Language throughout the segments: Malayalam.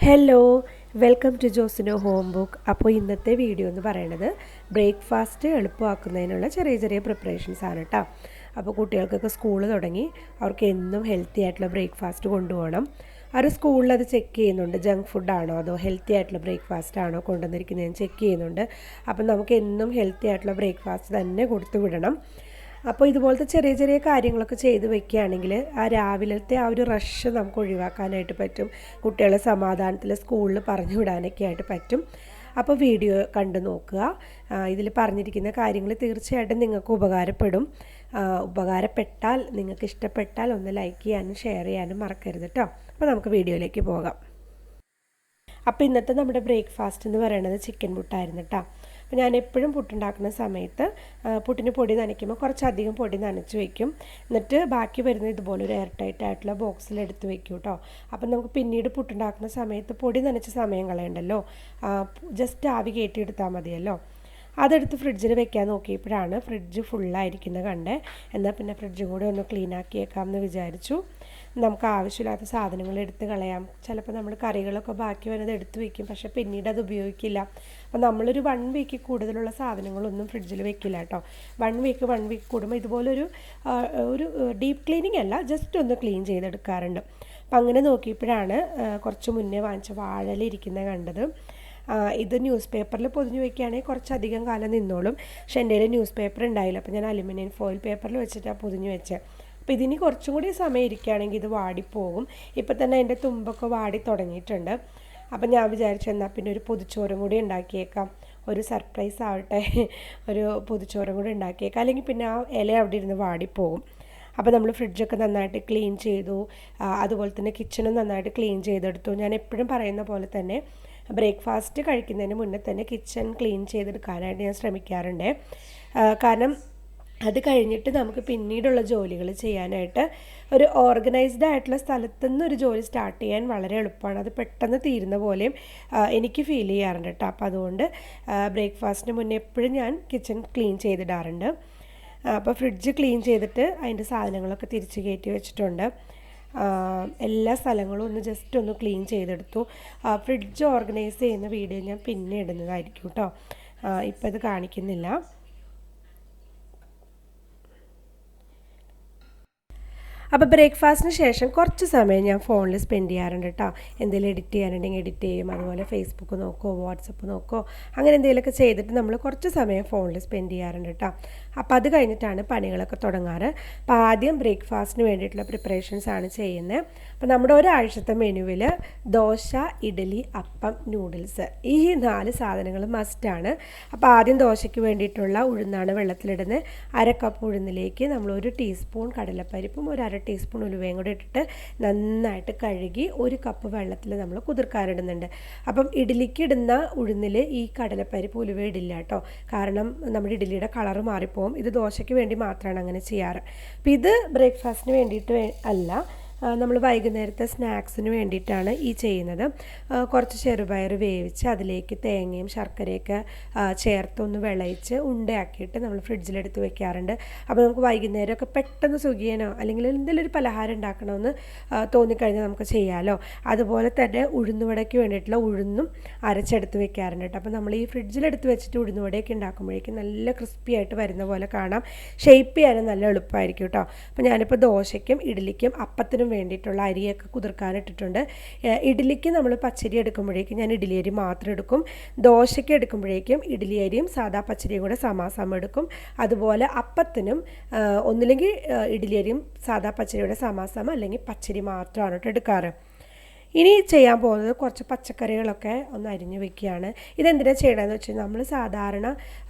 ഹലോ, വെൽക്കം ടു ജോസിനോ ഹോം ബുക്ക്. അപ്പോൾ ഇന്നത്തെ വീഡിയോ എന്ന് പറയുന്നത് ബ്രേക്ക്ഫാസ്റ്റ് എളുപ്പമാക്കുന്നതിനുള്ള ചെറിയ ചെറിയ പ്രിപ്പറേഷൻസ് ആണ് കേട്ടോ. അപ്പോൾ കുട്ടികൾക്കൊക്കെ സ്കൂൾ തുടങ്ങി, അവർക്ക് എന്നും ഹെൽത്തി ആയിട്ടുള്ള ബ്രേക്ക്ഫാസ്റ്റ് കൊണ്ടുപോകണം. അവർ സ്കൂളിൽ അത് ചെക്ക് ചെയ്യുന്നുണ്ട്, ജങ്ക് ഫുഡാണോ അതോ ഹെൽത്തി ആയിട്ടുള്ള ബ്രേക്ക്ഫാസ്റ്റ് ആണോ കൊണ്ടുവന്നിരിക്കുന്നതെന്ന് ചെക്ക് ചെയ്യുന്നുണ്ട്. അപ്പം നമുക്ക് എന്നും ഹെൽത്തി ആയിട്ടുള്ള ബ്രേക്ക്ഫാസ്റ്റ് തന്നെ കൊടുത്തു വിടണം. അപ്പോൾ ഇതുപോലത്തെ ചെറിയ ചെറിയ കാര്യങ്ങളൊക്കെ ചെയ്ത് വെക്കുകയാണെങ്കിൽ ആ രാവിലത്തെ ആ ഒരു റഷ് നമുക്ക് ഒഴിവാക്കാനായിട്ട് പറ്റും. കുട്ടികളെ സമാധാനത്തിൽ സ്കൂളിൽ പറഞ്ഞു വിടാനൊക്കെ ആയിട്ട് പറ്റും. അപ്പോൾ വീഡിയോ കണ്ടു നോക്കുക. ഇതിൽ പറഞ്ഞിരിക്കുന്ന കാര്യങ്ങൾ തീർച്ചയായിട്ടും നിങ്ങൾക്ക് ഉപകാരപ്പെടും. ഉപകാരപ്പെട്ടാൽ, നിങ്ങൾക്ക് ഇഷ്ടപ്പെട്ടാൽ ഒന്ന് ലൈക്ക് ചെയ്യാനും ഷെയർ ചെയ്യാനും മറക്കരുത് കേട്ടോ. അപ്പോൾ നമുക്ക് വീഡിയോയിലേക്ക് പോകാം. അപ്പോൾ ഇന്നത്തെ നമ്മുടെ ബ്രേക്ക്ഫാസ്റ്റ് എന്ന് പറയുന്നത് ചിക്കൻ പുട്ടായിരുന്നു കേട്ടോ. അപ്പോൾ ഞാൻ എപ്പോഴും പുട്ടുണ്ടാക്കുന്ന സമയത്ത് പുട്ടിന് പൊടി നനയ്ക്കുമ്പോൾ കുറച്ചധികം പൊടി നനച്ച് വയ്ക്കും. എന്നിട്ട് ബാക്കി വരുന്നത് ഇതുപോലെ ഒരു എയർ ടൈറ്റ് ആയിട്ടുള്ള ബോക്സിൽ എടുത്ത് വയ്ക്കും കേട്ടോ. അപ്പം നമുക്ക് പിന്നീട് പുട്ടുണ്ടാക്കുന്ന സമയത്ത് പൊടി നനച്ച സമയം കളയണ്ടല്ലോ, ജസ്റ്റ് ആവി കയറ്റിയെടുത്താൽ മതിയല്ലോ. അതെടുത്ത് ഫ്രിഡ്ജിൽ വെക്കാൻ നോക്കിയപ്പോഴാണ് ഫ്രിഡ്ജ് ഫുള്ളായിരിക്കുന്നത് കണ്ടേ. എന്നാൽ പിന്നെ ഫ്രിഡ്ജും കൂടെ ഒന്ന് ക്ലീൻ ആക്കിയേക്കാമെന്ന് വിചാരിച്ചു. നമുക്ക് ആവശ്യമില്ലാത്ത സാധനങ്ങൾ എടുത്ത് കളയാം. ചിലപ്പോൾ നമ്മൾ കറികളൊക്കെ ബാക്കി വരുന്നത് എടുത്ത് വയ്ക്കും, പക്ഷേ പിന്നീട് അത് ഉപയോഗിക്കില്ല. അപ്പോൾ നമ്മളൊരു 1 വീക്ക് കൂടുതലുള്ള സാധനങ്ങളൊന്നും ഫ്രിഡ്ജിൽ വെക്കില്ല കേട്ടോ. 1 വീക്ക് കൂടുമ്പോൾ ഇതുപോലൊരു ഡീപ്പ് ക്ലീനിങ് അല്ല, ജസ്റ്റ് ഒന്ന് ക്ലീൻ ചെയ്തെടുക്കാറുണ്ട്. അപ്പം അങ്ങനെ നോക്കിയപ്പോഴാണ് കുറച്ച് മുന്നേ വാങ്ങിച്ച വാഴയില ഇരിക്കുന്നത് കണ്ടത്. ഇത് ന്യൂസ് പേപ്പറിൽ പൊതിഞ്ഞ് വയ്ക്കുകയാണെങ്കിൽ കുറച്ചധികം കാലം നിന്നോളും. പക്ഷേ എൻ്റെ കയ്യിൽ ന്യൂസ് പേപ്പർ ഉണ്ടായില്ല, അപ്പോൾ ഞാൻ അലുമിനിയം ഫോയിൽ പേപ്പറിൽ വെച്ചിട്ടാണ് പൊതിഞ്ഞ് വെച്ചത്. അപ്പോൾ ഇതിന് കുറച്ചും കൂടി സമയം ഇരിക്കുകയാണെങ്കിൽ ഇത് വാടിപ്പോകും. ഇപ്പം തന്നെ അതിൻ്റെ തുമ്പൊക്കെ വാടി തുടങ്ങിയിട്ടുണ്ട്. അപ്പം ഞാൻ വിചാരിച്ചു എന്നാൽ പിന്നെ ഒരു പൊതിച്ചോറും കൂടി ഉണ്ടാക്കിയേക്കാം, ഒരു സർപ്രൈസ് ആവട്ടെ, ഒരു പൊതിച്ചോറും കൂടി ഉണ്ടാക്കിയേക്കാം. അല്ലെങ്കിൽ പിന്നെ ആ ഇല അവിടെ ഇരുന്ന് വാടിപ്പോകും. അപ്പോൾ നമ്മൾ ഫ്രിഡ്ജൊക്കെ നന്നായിട്ട് ക്ലീൻ ചെയ്തു, അതുപോലെ തന്നെ കിച്ചണും നന്നായിട്ട് ക്ലീൻ ചെയ്തെടുത്തു. ഞാൻ എപ്പോഴും പറയുന്ന പോലെ തന്നെ ബ്രേക്ക്ഫാസ്റ്റ് കഴിക്കുന്നതിന് മുന്നേ തന്നെ കിച്ചൺ ക്ലീൻ ചെയ്തെടുക്കാനായിട്ട് ഞാൻ ശ്രമിക്കാറുണ്ട്. കാരണം അത് കഴിഞ്ഞിട്ട് നമുക്ക് പിന്നീടുള്ള ജോലികൾ ചെയ്യാനായിട്ട് ഒരു ഓർഗനൈസ്ഡ് ആയിട്ടുള്ള സ്ഥലത്തുനിന്ന് ഒരു ജോലി സ്റ്റാർട്ട് ചെയ്യാൻ വളരെ എളുപ്പമാണ്. അത് പെട്ടെന്ന് തീരുന്ന പോലെയും എനിക്ക് ഫീൽ ചെയ്യാറുണ്ട് കേട്ടോ. അപ്പോൾ അതുകൊണ്ട് ബ്രേക്ക്ഫാസ്റ്റിന് മുന്നേ എപ്പോഴും ഞാൻ കിച്ചൺ ക്ലീൻ ചെയ്തിടാറുണ്ട്. അപ്പോൾ ഫ്രിഡ്ജ് ക്ലീൻ ചെയ്തിട്ട് അതിൻ്റെ സാധനങ്ങളൊക്കെ തിരിച്ച് കയറ്റി വെച്ചിട്ടുണ്ട്. എല്ലാ സ്ഥലങ്ങളും ഒന്ന് ജസ്റ്റ് ഒന്ന് ക്ലീൻ ചെയ്തെടുത്തു. ഫ്രിഡ്ജ് ഓർഗനൈസ് ചെയ്യുന്ന വീഡിയോ ഞാൻ പിന്നെ ഇടുന്നതായിരിക്കും കേട്ടോ, ഇപ്പോൾ ഇത് കാണിക്കുന്നില്ല. അപ്പോൾ ബ്രേക്ക്ഫാസ്റ്റിന് ശേഷം കുറച്ച് സമയം ഞാൻ ഫോണിൽ സ്പെൻഡ് ചെയ്യാറുണ്ട് കേട്ടോ. എന്തെങ്കിലും എഡിറ്റ് ചെയ്യാനുണ്ടെങ്കിൽ എഡിറ്റ് ചെയ്യും, അതുപോലെ ഫേസ്ബുക്ക് നോക്കോ വാട്സപ്പ് നോക്കോ അങ്ങനെ എന്തെങ്കിലുമൊക്കെ ചെയ്തിട്ട് നമ്മൾ കുറച്ച് സമയം ഫോണിൽ സ്പെൻഡ് ചെയ്യാറുണ്ട് കേട്ടോ. അപ്പോൾ അത് കഴിഞ്ഞിട്ടാണ് പണികളൊക്കെ തുടങ്ങാറ്. അപ്പോൾ ആദ്യം ബ്രേക്ക്ഫാസ്റ്റിന് വേണ്ടിയിട്ടുള്ള പ്രിപ്പറേഷൻസ് ആണ് ചെയ്യുന്നത്. അപ്പോൾ നമ്മുടെ ഒരാഴ്ചത്തെ മെനുവിൽ ദോശ, ഇഡലി, അപ്പം, നൂഡിൽസ് ഈ 4 സാധനങ്ങൾ മസ്റ്റാണ്. അപ്പോൾ ആദ്യം ദോശയ്ക്ക് വേണ്ടിയിട്ടുള്ള ഉഴുന്നാണ് വെള്ളത്തിലിടുന്നത്. 1/2 കപ്പ് ഉഴുന്നിലേക്ക് നമ്മൾ 1 ടീസ്പൂൺ കടലപ്പരിപ്പും 1/2 ടീസ്പൂൺ ഉലുവയും കൂടി ഇട്ടിട്ട് നന്നായിട്ട് കഴുകി 1 കപ്പ് വെള്ളത്തിൽ നമ്മൾ കുതിർക്കാനിടുന്നുണ്ട്. അപ്പം ഇഡ്ഡലിക്ക് ഇടുന്ന ഉഴുന്നിൽ ഈ കടലപ്പരിപ്പ് ഉലുവ ഇടില്ല കേട്ടോ, കാരണം നമ്മുടെ ഇഡ്ഡലിയുടെ കളറ് മാറിപ്പോവും. ഇത് ദോശയ്ക്ക് വേണ്ടി മാത്രമാണ് അങ്ങനെ ചെയ്യാറ്. അപ്പോൾ ഇത് ബ്രേക്ക്ഫാസ്റ്റിന് വേണ്ടിയിട്ട് അല്ല, നമ്മൾ വൈകുന്നേരത്തെ സ്നാക്സിന് വേണ്ടിയിട്ടാണ് ഈ ചെയ്യുന്നത്. കുറച്ച് ചെറുപയർ വേവിച്ച് അതിലേക്ക് തേങ്ങയും ശർക്കരയൊക്കെ ചേർത്തൊന്ന് വിളയിച്ച് ഉണ്ടയാക്കിയിട്ട് നമ്മൾ ഫ്രിഡ്ജിലെടുത്ത് വെക്കാറുണ്ട്. അപ്പോൾ നമുക്ക് വൈകുന്നേരമൊക്കെ പെട്ടെന്ന് സുഖിയനോ അല്ലെങ്കിൽ എന്തെങ്കിലും ഒരു പലഹാരം ഉണ്ടാക്കണമെന്ന് തോന്നിക്കഴിഞ്ഞാൽ നമുക്ക് ചെയ്യാമല്ലോ. അതുപോലെ തന്നെ ഉഴുന്നുവടയ്ക്ക് വേണ്ടിയിട്ടുള്ള ഉഴുന്നും അരച്ചെടുത്ത് വെക്കാറുണ്ട് കേട്ടോ. അപ്പോൾ നമ്മൾ ഈ ഫ്രിഡ്ജിലെടുത്ത് വെച്ചിട്ട് ഉഴുന്നുവടയൊക്കെ ഉണ്ടാക്കുമ്പോഴേക്കും നല്ല ക്രിസ്പി ആയിട്ട് വരുന്ന പോലെ കാണാം. ഷേപ്പ് ചെയ്യാനും നല്ല എളുപ്പമായിരിക്കും കേട്ടോ. അപ്പോൾ ഞാനിപ്പോൾ ദോശയ്ക്കും ഇഡ്ഡലിക്കും അപ്പത്തിനും വേണ്ടിയിട്ടുള്ള അരിയൊക്കെ കുതിർക്കാനിട്ടിട്ടുണ്ട്. ഇഡ്ഡലിക്ക് നമ്മൾ പച്ചരി എടുക്കുമ്പോഴേക്കും ഞാൻ ഇഡ്ഡലി അരി മാത്രം എടുക്കും. ദോശയ്ക്ക് എടുക്കുമ്പോഴേക്കും ഇഡ്ഡലി അരിയും സാദാ പച്ചരിയും കൂടെ സമാസം എടുക്കും. അതുപോലെ അപ്പത്തിനും ഒന്നില്ലെങ്കിൽ ഇഡ്ഡലി അരിയും സാദാ പച്ചരിയുടെ സമാസം, അല്ലെങ്കിൽ പച്ചരി മാത്രമാണ് കേട്ടോ എടുക്കാറ്. ഇനി ചെയ്യാൻ പോകുന്നത് കുറച്ച് പച്ചക്കറികളൊക്കെ ഒന്ന് അരിഞ്ഞ് വെക്കുകയാണ്. ഇതെന്തിനാണ് ചെയ്യണമെന്ന് വെച്ചാൽ നമ്മൾ സാധാരണ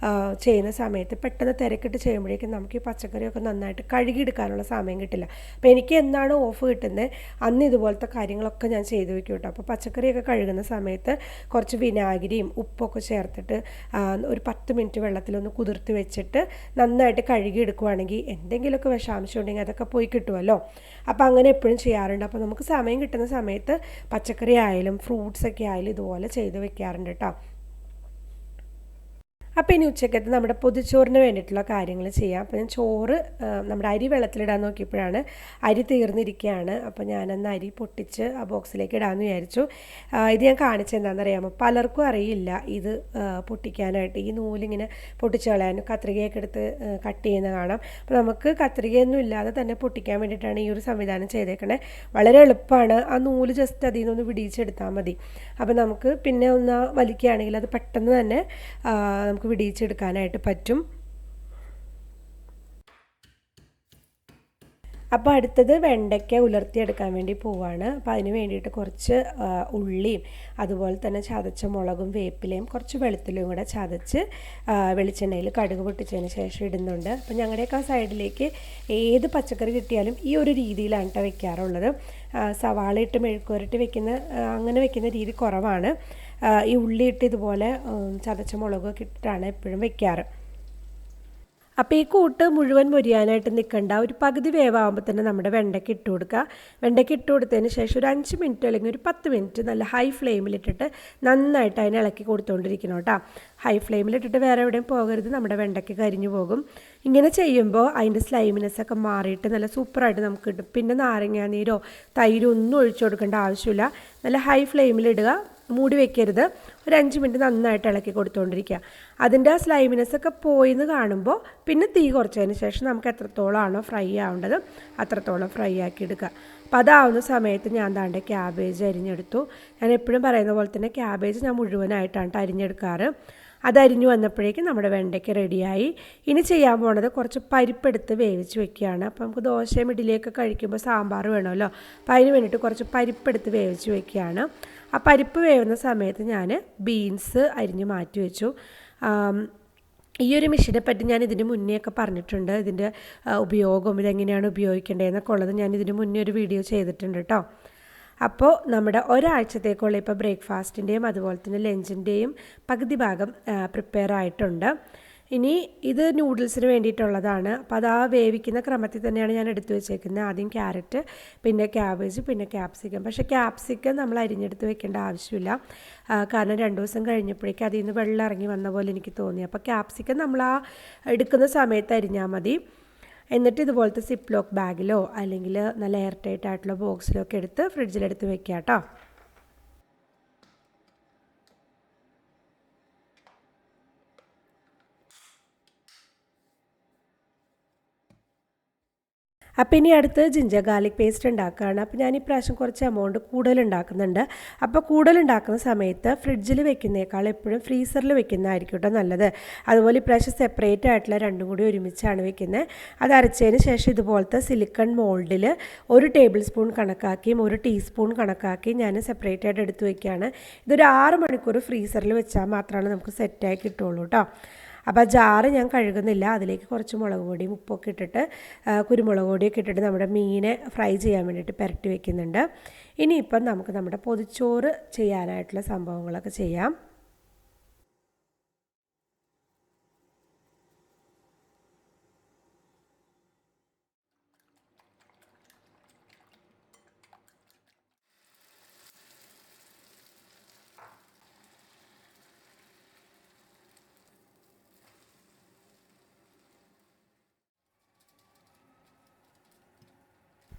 ചെയ്യുന്ന സമയത്ത് പെട്ടെന്ന് തിരക്കിട്ട് ചെയ്യുമ്പോഴേക്കും നമുക്ക് ഈ പച്ചക്കറിയൊക്കെ നന്നായിട്ട് കഴുകിയെടുക്കാനുള്ള സമയം കിട്ടില്ല. അപ്പോൾ എനിക്ക് എന്നാണ് ഓഫ് കിട്ടുന്നത് അന്ന് ഇതുപോലത്തെ കാര്യങ്ങളൊക്കെ ഞാൻ ചെയ്ത് വെക്കും കേട്ടോ. അപ്പോൾ പച്ചക്കറിയൊക്കെ കഴുകുന്ന സമയത്ത് കുറച്ച് വിനാഗിരിയും ഉപ്പൊക്കെ ചേർത്തിട്ട് ഒരു 10 മിനിറ്റ് വെള്ളത്തിലൊന്ന് കുതിർത്ത് വെച്ചിട്ട് നന്നായിട്ട് കഴുകിയെടുക്കുവാണെങ്കിൽ എന്തെങ്കിലുമൊക്കെ വിഷാംശം ഉണ്ടെങ്കിൽ അതൊക്കെ പോയി കിട്ടുമല്ലോ. അപ്പോൾ അങ്ങനെ എപ്പോഴും ചെയ്യാറുണ്ട്. അപ്പോൾ നമുക്ക് സമയം കിട്ടുന്ന സമയത്ത് പച്ചക്കറി ആയാലും ഫ്രൂട്ട്സൊക്കെ ആയാലും ഇതുപോലെ ചെയ്ത് വെക്കാറുണ്ട് കേട്ടോ. അപ്പോൾ ഇനി ഉച്ചക്കത്തെ നമ്മുടെ പൊതിച്ചോറിന് വേണ്ടിയിട്ടുള്ള കാര്യങ്ങൾ ചെയ്യാം. അപ്പോൾ ഞാൻ ചോറ് നമ്മുടെ അരി വെള്ളത്തിലിടാൻ നോക്കിയപ്പോഴാണ് അരി തീർന്നിരിക്കുകയാണ്. അപ്പോൾ ഞാനന്ന് അരി പൊട്ടിച്ച് ആ ബോക്സിലേക്ക് ഇടാമെന്ന് വിചാരിച്ചു. ഇത് ഞാൻ കാണിച്ചെന്താണെന്നറിയാമോ, പലർക്കും അറിയില്ല ഇത് പൊട്ടിക്കാനായിട്ട്. ഈ നൂലിങ്ങനെ പൊട്ടിച്ച് കളയാൻ കത്രികയൊക്കെ എടുത്ത് കട്ട് ചെയ്യുന്ന കാണാം. അപ്പോൾ നമുക്ക് കത്രികയൊന്നും ഇല്ലാതെ തന്നെ പൊട്ടിക്കാൻ വേണ്ടിയിട്ടാണ് ഈ ഒരു സംവിധാനം ചെയ്തേക്കണേ. വളരെ എളുപ്പമാണ്. ആ നൂല് ജസ്റ്റ് അതിൽ നിന്നൊന്ന് വിടിയിച്ചെടുത്താൽ മതി. അപ്പോൾ നമുക്ക് പിന്നെ ഒന്ന് വലിക്കുകയാണെങ്കിൽ അത് പെട്ടെന്ന് തന്നെ നമുക്ക് വിടിയിച്ചെടുക്കാനായിട്ട് പറ്റും. അപ്പോൾ അടുത്തത് വെണ്ടയ്ക്ക ഉലർത്തിയെടുക്കാൻ വേണ്ടി പോവാണ്. അപ്പോൾ അതിന് വേണ്ടിയിട്ട് കുറച്ച് ഉള്ളിയും അതുപോലെ തന്നെ ചതച്ച മുളകും വേപ്പിലയും കുറച്ച് വെളുത്തുള്ളിയും കൂടെ ചതച്ച് വെളിച്ചെണ്ണയിൽ കടുക് പൊട്ടിച്ചതിന് ശേഷം ഇടുന്നുണ്ട്. അപ്പോൾ ഞങ്ങളുടെയൊക്കെ സൈഡിലേക്ക് ഏത് പച്ചക്കറി കിട്ടിയാലും ഈ ഒരു രീതിയിലാണ് കേട്ടോ വെക്കാറുള്ളത്. സവാള ഇട്ട് മെഴുക്കുവരട്ടി വെക്കുന്ന അങ്ങനെ വെക്കുന്ന രീതി കുറവാണ്. ഈ ഉള്ളി ഇട്ട് ഇതുപോലെ ചതച്ച മുളകൊക്കെ ഇട്ടിട്ടാണ് എപ്പോഴും വെക്കാറ്. അപ്പോൾ ഈ കൂട്ട് മുഴുവൻ മൊരിയാനായിട്ട് നിൽക്കണ്ട. ഒരു പകുതി വേവാകുമ്പോൾ തന്നെ നമ്മുടെ വെണ്ടയ്ക്ക് ഇട്ട് കൊടുക്കുക. വെണ്ടയ്ക്ക് ഇട്ട് കൊടുത്തതിന് ശേഷം ഒരു 5 മിനിറ്റ് അല്ലെങ്കിൽ ഒരു 10 മിനിറ്റ് നല്ല ഹൈ ഫ്ലെയിമിലിട്ടിട്ട് നന്നായിട്ട് അതിനെ ഇളക്കി കൊടുത്തുകൊണ്ടിരിക്കണം കേട്ടോ. ഹൈ ഫ്ലെയിമിലിട്ടിട്ട് വേറെ എവിടെയും പോകരുത്, നമ്മുടെ വെണ്ടയ്ക്ക് കരിഞ്ഞു പോകും. ഇങ്ങനെ ചെയ്യുമ്പോൾ അതിൻ്റെ സ്ലൈമിനെസ്സൊക്കെ മാറിയിട്ട് നല്ല സൂപ്പറായിട്ട് നമുക്ക് കിട്ടും. പിന്നെ നാരങ്ങാനീരോ തൈരോ ഒന്നും ഒഴിച്ചു കൊടുക്കേണ്ട ആവശ്യമില്ല. നല്ല ഹൈ ഫ്ലെയിമിലിടുക, മൂടി വെക്കരുത്. ഒരു 5 മിനിറ്റ് നന്നായിട്ട് ഇളക്കി കൊടുത്തുകൊണ്ടിരിക്കുക. അതിൻ്റെ ആ സ്ലൈമിനെസ്സൊക്കെ പോയിന്ന് കാണുമ്പോൾ പിന്നെ തീ കുറച്ചതിന് ശേഷം നമുക്ക് എത്രത്തോളമാണോ ഫ്രൈ ആവേണ്ടത് അത്രത്തോളം ഫ്രൈ ആക്കി എടുക്കുക. അപ്പോൾ അതാവുന്ന സമയത്ത് ഞാൻ ദാണ്ടെ ക്യാബേജ് അരിഞ്ഞെടുത്തു. ഞാൻ എപ്പോഴും പറയുന്ന പോലെ തന്നെ ക്യാബേജ് ഞാൻ മുഴുവനായിട്ടാണ് അരിഞ്ഞെടുക്കാറ്. അതരിഞ്ഞു വന്നപ്പോഴേക്കും നമ്മുടെ വെണ്ടയ്ക്ക് റെഡിയായി. ഇനി ചെയ്യാൻ പോണത് കുറച്ച് പരിപ്പെടുത്ത് വേവിച്ച് വെക്കുകയാണ്. അപ്പോൾ നമുക്ക് ദോശയും ഇഡ്ഡലിയൊക്കെ കഴിക്കുമ്പോൾ സാമ്പാർ വേണമല്ലോ. അപ്പോൾ അതിന് വേണ്ടിയിട്ട് കുറച്ച് പരിപ്പെടുത്ത് വേവിച്ച് വെക്കുകയാണ്. ആ പരിപ്പ് വേവുന്ന സമയത്ത് ഞാൻ ബീൻസ് അരിഞ്ഞ് മാറ്റി വെച്ചു. ഈ ഒരു മെഷീനെ പറ്റി ഞാൻ ഇതിന് മുന്നേ ഒക്കെ പറഞ്ഞിട്ടുണ്ട്. ഇതിൻ്റെ ഉപയോഗം ഇതെങ്ങനെയാണ് ഉപയോഗിക്കേണ്ടതെന്നൊക്കെ ഉള്ളത് ഞാൻ ഇതിന് മുന്നേ ഒരു വീഡിയോ ചെയ്തിട്ടുണ്ട് കേട്ടോ. അപ്പോൾ നമ്മുടെ ഒരാഴ്ചത്തേക്കുള്ള ഇപ്പോൾ ബ്രേക്ക്ഫാസ്റ്റിൻ്റെയും അതുപോലെ തന്നെ ലഞ്ചിൻ്റെയും പകുതി ഭാഗം പ്രിപ്പയർ ആയിട്ടുണ്ട്. ഇനി ഇത് നൂഡിൽസിന് വേണ്ടിയിട്ടുള്ളതാണ്. അപ്പോൾ അത് ആ വേവിക്കുന്ന ക്രമത്തിൽ തന്നെയാണ് ഞാൻ എടുത്തു വെച്ചേക്കുന്നത്. ആദ്യം ക്യാരറ്റ്, പിന്നെ ക്യാബേജ്, പിന്നെ ക്യാപ്സിക്കം. പക്ഷേ ക്യാപ്സിക്കം നമ്മൾ അരിഞ്ഞെടുത്ത് വെക്കേണ്ട ആവശ്യമില്ല. കാരണം 2 ദിവസം കഴിഞ്ഞപ്പോഴേക്കും അതിൽ നിന്ന് വെള്ളം ഇറങ്ങി വന്ന പോലെ എനിക്ക് തോന്നി. അപ്പോൾ ക്യാപ്സിക്കം നമ്മൾ ആ എടുക്കുന്ന സമയത്ത് അരിഞ്ഞാൽ മതി. എന്നിട്ട് ഇതുപോലത്തെ സിപ്പ് ലോക്ക് ബാഗിലോ അല്ലെങ്കിൽ നല്ല എയർ ടൈറ്റ് ആയിട്ടുള്ള ബോക്സിലോ ഒക്കെ എടുത്ത് ഫ്രിഡ്ജിലെടുത്ത് വെക്കുക കേട്ടോ. അപ്പോൾ ഇനി അടുത്ത് ജിഞ്ചർ ഗാർലിക് പേസ്റ്റ് ഉണ്ടാക്കുകയാണ്. അപ്പോൾ ഞാൻ ഇപ്രാവശ്യം കുറച്ച് എമൗണ്ട് കൂടുതൽ ഉണ്ടാക്കുന്നുണ്ട്. അപ്പോൾ കൂടുതൽ ഉണ്ടാക്കുന്ന സമയത്ത് ഫ്രിഡ്ജിൽ വെക്കുന്നേക്കാൾ എപ്പോഴും ഫ്രീസറിൽ വെക്കുന്നതായിരിക്കും കേട്ടോ നല്ലത്. അതുപോലെ ഇപ്രാവശ്യം സെപ്പറേറ്റ് ആയിട്ടുള്ള രണ്ടും കൂടി ഒരുമിച്ചാണ് വെക്കുന്നത്. അത് അരച്ചതിന് ശേഷം ഇതുപോലത്തെ സിലിക്കൺ മോൾഡിൽ 1 ടേബിൾ സ്പൂൺ കണക്കാക്കിയും 1 ടീസ്പൂൺ കണക്കാക്കി ഞാൻ സെപ്പറേറ്റ് ആയിട്ട് എടുത്ത് വയ്ക്കുകയാണ്. ഇതൊരു 6 മണിക്കൂർ ഫ്രീസറിൽ വെച്ചാൽ മാത്രമാണ് നമുക്ക് സെറ്റായി കിട്ടുള്ളൂ കേട്ടോ. അപ്പോൾ ജാറ് ഞാൻ കഴുകുന്നില്ല. അതിലേക്ക് കുറച്ച് മുളക് പൊടിയും ഉപ്പൊക്കെ ഇട്ടിട്ട് കുരുമുളക് പൊടിയൊക്കെ ഇട്ടിട്ട് നമ്മുടെ മീനെ ഫ്രൈ ചെയ്യാൻ വേണ്ടിയിട്ട് പുരട്ടി വെക്കുന്നുണ്ട്. ഇനിയിപ്പം നമുക്ക് നമ്മുടെ പൊതിച്ചോറ് ചെയ്യാനായിട്ടുള്ള സംഭവങ്ങളൊക്കെ ചെയ്യാം.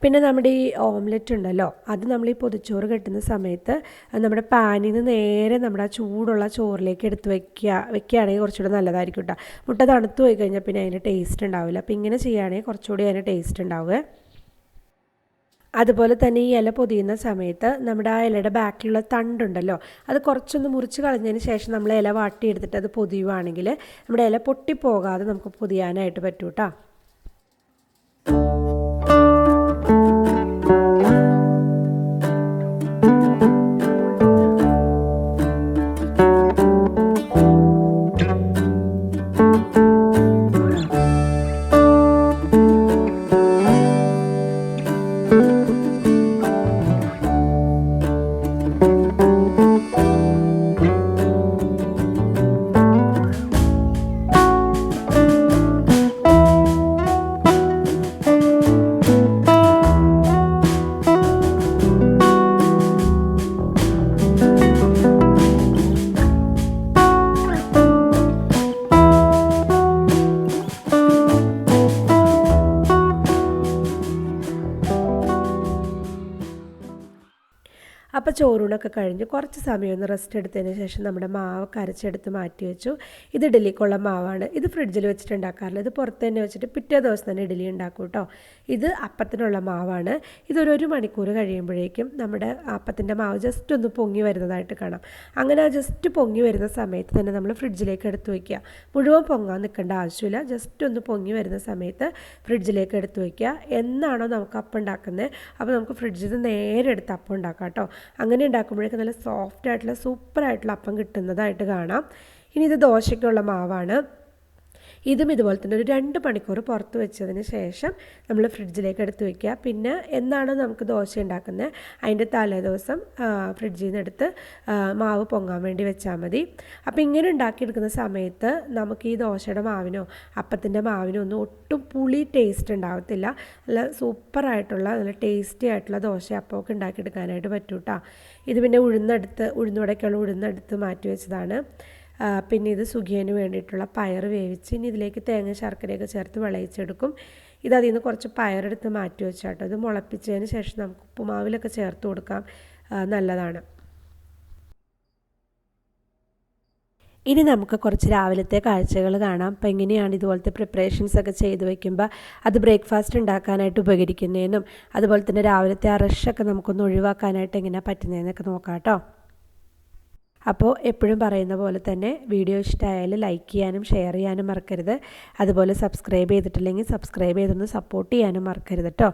പിന്നെ നമ്മുടെ ഈ ഓംലെറ്റ് ഉണ്ടല്ലോ, അത് നമ്മൾ ഈ പൊതിച്ചോറ് കെട്ടുന്ന സമയത്ത് നമ്മുടെ പാനിൽ നിന്ന് നേരെ നമ്മുടെ ആ ചൂടുള്ള ചോറിലേക്ക് എടുത്ത് വെക്കുകയാണെങ്കിൽ കുറച്ചുകൂടെ നല്ലതായിരിക്കും കേട്ടോ. മുട്ട തണുത്ത് പോയി കഴിഞ്ഞാൽ പിന്നെ അതിൻ്റെ ടേസ്റ്റ് ഉണ്ടാവില്ല. അപ്പോൾ ഇങ്ങനെ ചെയ്യുകയാണെങ്കിൽ കുറച്ചുകൂടി അതിൻ്റെ ടേസ്റ്റ് ഉണ്ടാവുക. അതുപോലെ തന്നെ ഈ ഇല പൊതിയുന്ന സമയത്ത് നമ്മുടെ ആ ഇലയുടെ ബാക്കിലുള്ള തണ്ടുണ്ടല്ലോ, അത് കുറച്ചൊന്ന് മുറിച്ച് കളഞ്ഞതിന് ശേഷം നമ്മൾ ഇല വാട്ടിയെടുത്തിട്ട് അത് പൊതിയുവാണെങ്കിൽ നമ്മുടെ ഇല പൊട്ടിപ്പോകാതെ നമുക്ക് പൊതിയാനായിട്ട് പറ്റും കേട്ടോ. അപ്പോൾ ചോറൂണൊക്കെ കഴിഞ്ഞ് കുറച്ച് സമയം ഒന്ന് റെസ്റ്റ് എടുത്തതിന് ശേഷം നമ്മുടെ മാവ് കരച്ചെടുത്ത് മാറ്റി വെച്ചു. ഇത് ഇഡലിക്കുള്ള മാവാണ്. ഇത് ഫ്രിഡ്ജിൽ വെച്ചിട്ട് ഉണ്ടാക്കാറില്ല. ഇത് പുറത്ത് തന്നെ വെച്ചിട്ട് പിറ്റേ ദിവസം തന്നെ ഇഡലി ഉണ്ടാക്കും കേട്ടോ. ഇത് അപ്പത്തിനുള്ള മാവാണ്. ഇതൊരു 1 മണിക്കൂർ കഴിയുമ്പോഴേക്കും നമ്മുടെ അപ്പത്തിൻ്റെ മാവ് ജസ്റ്റ് ഒന്ന് പൊങ്ങി വരുന്നതായിട്ട് കാണാം. അങ്ങനെ ജസ്റ്റ് പൊങ്ങി വരുന്ന സമയത്ത് തന്നെ നമ്മൾ ഫ്രിഡ്ജിലേക്ക് എടുത്ത് വയ്ക്കുക. മുഴുവൻ പൊങ്ങാൻ നിൽക്കേണ്ട ആവശ്യമില്ല. ജസ്റ്റ് ഒന്ന് പൊങ്ങി വരുന്ന സമയത്ത് ഫ്രിഡ്ജിലേക്ക് എടുത്ത് വയ്ക്കുക. എന്നാണോ നമുക്ക് അപ്പം ഉണ്ടാക്കുന്നത് അപ്പോൾ നമുക്ക് ഫ്രിഡ്ജിൽ നിന്ന് നേരെ എടുത്ത് അപ്പം ഉണ്ടാക്കാം കേട്ടോ. അങ്ങനെ ഉണ്ടാക്കുമ്പോഴേക്കും നല്ല സോഫ്റ്റ് ആയിട്ടുള്ള സൂപ്പറായിട്ടുള്ള അപ്പം കിട്ടുന്നതായിട്ട് കാണാം. ഇനി ഇത് ദോശയ്ക്കുള്ള മാവാണ്. ഇതും ഇതുപോലെ തന്നെ ഒരു 2 മണിക്കൂർ പുറത്ത് വെച്ചതിന് ശേഷം നമ്മൾ ഫ്രിഡ്ജിലേക്ക് എടുത്ത് വയ്ക്കുക. പിന്നെ എന്നാണോ നമുക്ക് ദോശ ഉണ്ടാക്കുന്നത് അതിൻ്റെ തലേദിവസം ഫ്രിഡ്ജിൽ നിന്ന് എടുത്ത് മാവ് പൊങ്ങാൻ വേണ്ടി വെച്ചാൽ മതി. അപ്പോൾ ഇങ്ങനെ ഉണ്ടാക്കിയെടുക്കുന്ന സമയത്ത് നമുക്ക് ഈ ദോശയുടെ മാവിനോ അപ്പത്തിൻ്റെ മാവിനോ ഒന്നും ഒട്ടും പുളി ടേസ്റ്റ് ഉണ്ടാകത്തില്ല. നല്ല സൂപ്പറായിട്ടുള്ള നല്ല ടേസ്റ്റി ആയിട്ടുള്ള ദോശ അപ്പമൊക്കെ ഉണ്ടാക്കിയെടുക്കാനായിട്ട് പറ്റും കേട്ടോ. ഇത് പിന്നെ ഉഴുന്നുവടയ്ക്കുള്ള ഉഴുന്നെടുത്ത് മാറ്റി വെച്ചതാണ്. പിന്നെ ഇത് സുഖിയന് വേണ്ടിയിട്ടുള്ള പയർ വേവിച്ച് ഇനി ഇതിലേക്ക് തേങ്ങ ശർക്കരയൊക്കെ ചേർത്ത് വിളയിച്ചെടുക്കും. ഇത് അതിൽ നിന്ന് കുറച്ച് പയറെടുത്ത് മാറ്റി വെച്ചാട്ടോ. ഇത് മുളപ്പിച്ചതിന് ശേഷം നമുക്ക് ഉപ്പുമാവിലൊക്കെ ചേർത്ത് കൊടുക്കാം, നല്ലതാണ്. ഇനി നമുക്ക് കുറച്ച് രാവിലത്തെ കാഴ്ചകൾ കാണാം. അപ്പോൾ എങ്ങനെയാണ് ഇതുപോലത്തെ പ്രിപ്പറേഷൻസൊക്കെ ചെയ്ത് വയ്ക്കുമ്പോൾ അത് ബ്രേക്ക്ഫാസ്റ്റ് ഉണ്ടാക്കാനായിട്ട് ഉപകരിക്കുന്നതെന്നും അതുപോലെ തന്നെ രാവിലത്തെ ആ റഷൊക്കെ നമുക്കൊന്ന് ഒഴിവാക്കാനായിട്ട് എങ്ങനെയാണ് പറ്റുന്നതെന്നൊക്കെ നോക്കാം കേട്ടോ. അപ്പോൾ എപ്പോഴും പറയുന്ന പോലെ തന്നെ വീഡിയോ ഇഷ്ടമായാൽ ലൈക്ക് ചെയ്യാനും ഷെയർ ചെയ്യാനും മറക്കരുത്. അതുപോലെ സബ്സ്ക്രൈബ് ചെയ്തിട്ടില്ലെങ്കിൽ സബ്സ്ക്രൈബ് ചെയ്തൊന്ന് സപ്പോർട്ട് ചെയ്യാനും മറക്കരുത് കേട്ടോ.